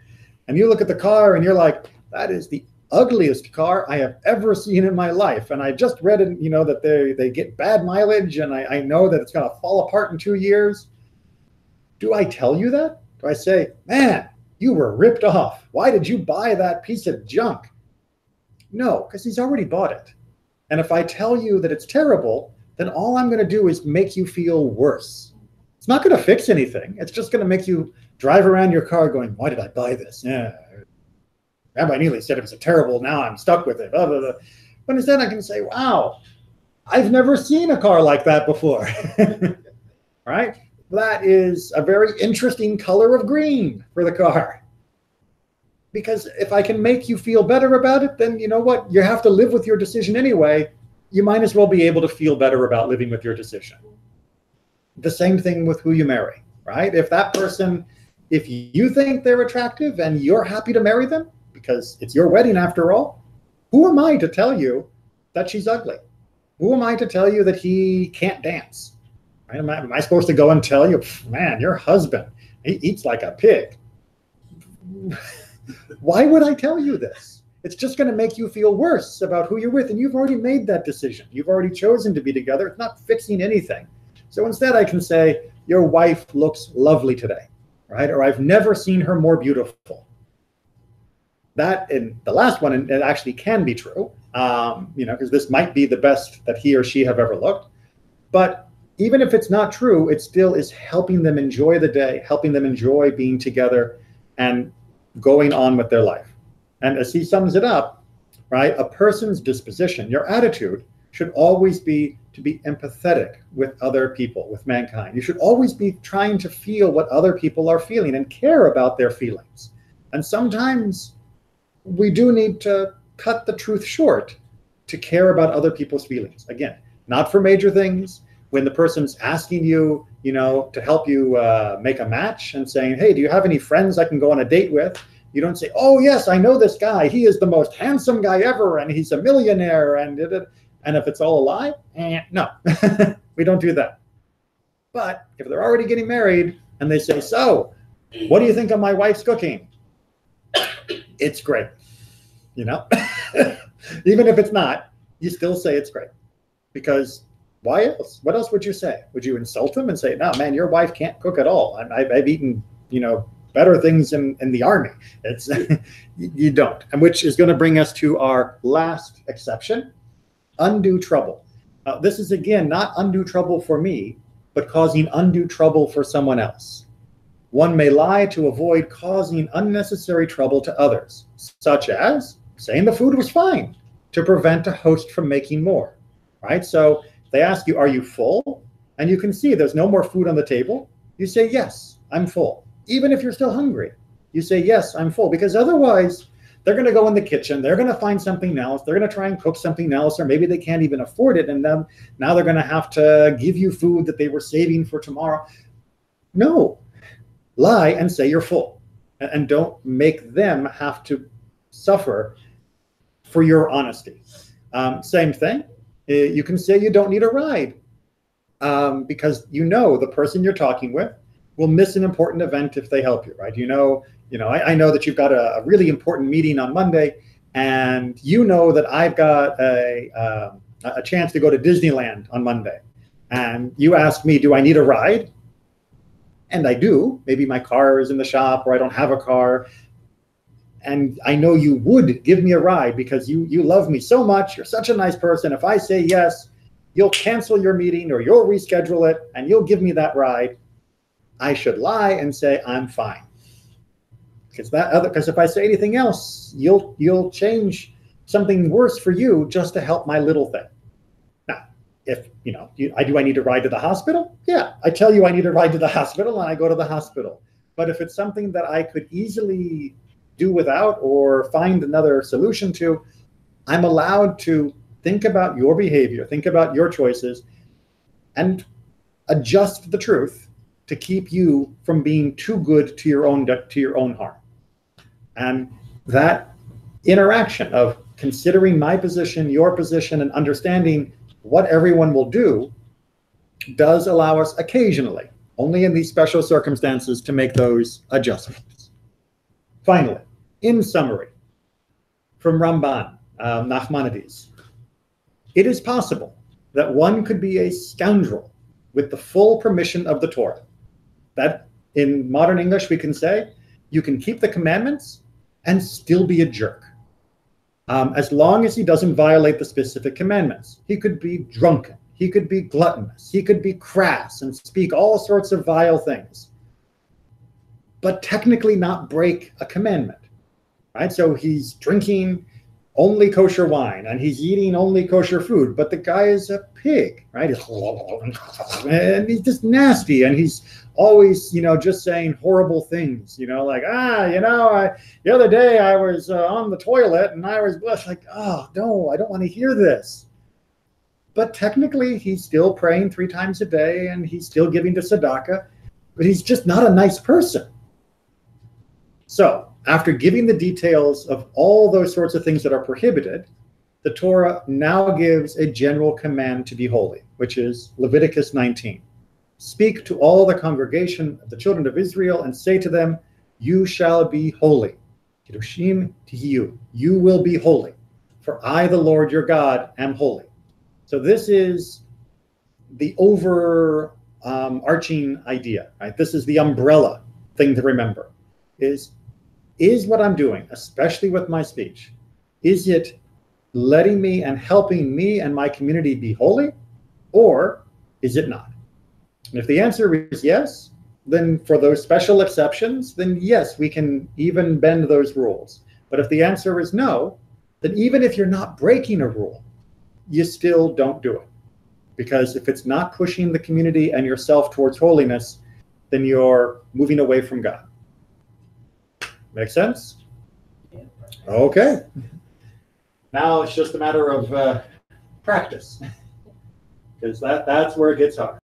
and you look at the car and you're like, that is the ugliest car I have ever seen in my life. And I just read, that they get bad mileage, and I know that it's going to fall apart in 2 years. Do I tell you that? Do I say, man, you were ripped off. Why did you buy that piece of junk? No, because he's already bought it. And if I tell you that it's terrible, then all I'm going to do is make you feel worse. It's not going to fix anything. It's just going to make you drive around your car going, why did I buy this? Yeah. Rabbi Neely said it was terrible. Now I'm stuck with it. Blah, blah, blah. But instead I can say, wow, I've never seen a car like that before. Right? That is a very interesting color of green for the car. Because if I can make you feel better about it, then you know what? You have to live with your decision anyway. You might as well be able to feel better about living with your decision. The same thing with who you marry, right? If that person, if you think they're attractive and you're happy to marry them, because it's your wedding after all, who am I to tell you that she's ugly? Who am I to tell you that he can't dance? Right? Am I supposed to go and tell you, man, your husband, he eats like a pig? Why would I tell you this? It's just going to make you feel worse about who you're with, and you've already made that decision. You've already chosen to be together. It's not fixing anything. So instead I can say, your wife looks lovely today, right? Or I've never seen her more beautiful. That, and the last one, it actually can be true, because this might be the best that he or she have ever looked. But even if it's not true, it still is helping them enjoy the day, helping them enjoy being together and going on with their life. And as he sums it up, right, a person's disposition, your attitude, should always be to be empathetic with other people, with mankind. You should always be trying to feel what other people are feeling and care about their feelings. And sometimes we do need to cut the truth short to care about other people's feelings. Again, not for major things. When the person's asking you, to help you make a match and saying, hey, do you have any friends I can go on a date with? You don't say, oh, yes, I know this guy. He is the most handsome guy ever, and he's a millionaire. And if it's all a lie, no, we don't do that. But if they're already getting married and they say, so, what do you think of my wife's cooking? It's great. Even if it's not, you still say it's great. Because why else? What else would you say? Would you insult them and say, no, man, your wife can't cook at all? I've eaten, better things in the army. It's you don't. And which is going to bring us to our last exception, undue trouble. This is, again, not undue trouble for me, but causing undue trouble for someone else. One may lie to avoid causing unnecessary trouble to others, such as saying the food was fine to prevent a host from making more, right? So they ask you, are you full? And you can see there's no more food on the table. You say, yes, I'm full. Even if you're still hungry, you say, yes, I'm full, because otherwise they're going to go in the kitchen. They're going to find something else. They're going to try and cook something else, or maybe they can't even afford it. And then now they're going to have to give you food that they were saving for tomorrow. No, lie and say you're full, and don't make them have to suffer for your honesty. Same thing. You can say you don't need a ride because the person you're talking with will miss an important event if they help you, right? I know that you've got a really important meeting on Monday, and that I've got a chance to go to Disneyland on Monday. And you ask me, do I need a ride? And I do. Maybe my car is in the shop, or I don't have a car. And I know you would give me a ride because you love me so much. You're such a nice person. If I say yes, you'll cancel your meeting or you'll reschedule it and you'll give me that ride. I should lie and say I'm fine. Because if I say anything else, you'll change something worse for you just to help my little thing. Now, if do I need to ride to the hospital? Yeah, I tell you I need to ride to the hospital and I go to the hospital. But if it's something that I could easily do without or find another solution to. I'm allowed to think about your behavior, think about your choices, and adjust the truth to keep you from being too good to your own harm. And that interaction of considering my position, your position, and understanding what everyone will do does allow us occasionally, only in these special circumstances, to make those adjustments. Finally, in summary, from Ramban, Nachmanides, it is possible that one could be a scoundrel with the full permission of the Torah. That, in modern English, we can say, you can keep the commandments and still be a jerk. As long as he doesn't violate the specific commandments. He could be drunken. He could be gluttonous. He could be crass and speak all sorts of vile things, but technically not break a commandment, right? So he's drinking only kosher wine and he's eating only kosher food, but the guy is a pig, right? And he's just nasty, and he's always, just saying horrible things, like, the other day I was on the toilet and I was blessed. Like, oh, no, I don't want to hear this. But technically, he's still praying 3 times a day and he's still giving to tzedakah, but he's just not a nice person. So, after giving the details of all those sorts of things that are prohibited, the Torah now gives a general command to be holy, which is Leviticus 19. Speak to all the congregation of the children of Israel and say to them, you shall be holy. Kedoshim tihiyu. You will be holy, for I, the Lord your God, am holy. So this is the overarching idea, right? This is the umbrella thing to remember. Is what I'm doing, especially with my speech, is it letting me and helping me and my community be holy, or is it not? And if the answer is yes, then for those special exceptions, then yes, we can even bend those rules. But if the answer is no, then even if you're not breaking a rule, you still don't do it. Because if it's not pushing the community and yourself towards holiness, then you're moving away from God. Make sense? Okay. Now it's just a matter of practice, because that's where it gets hard.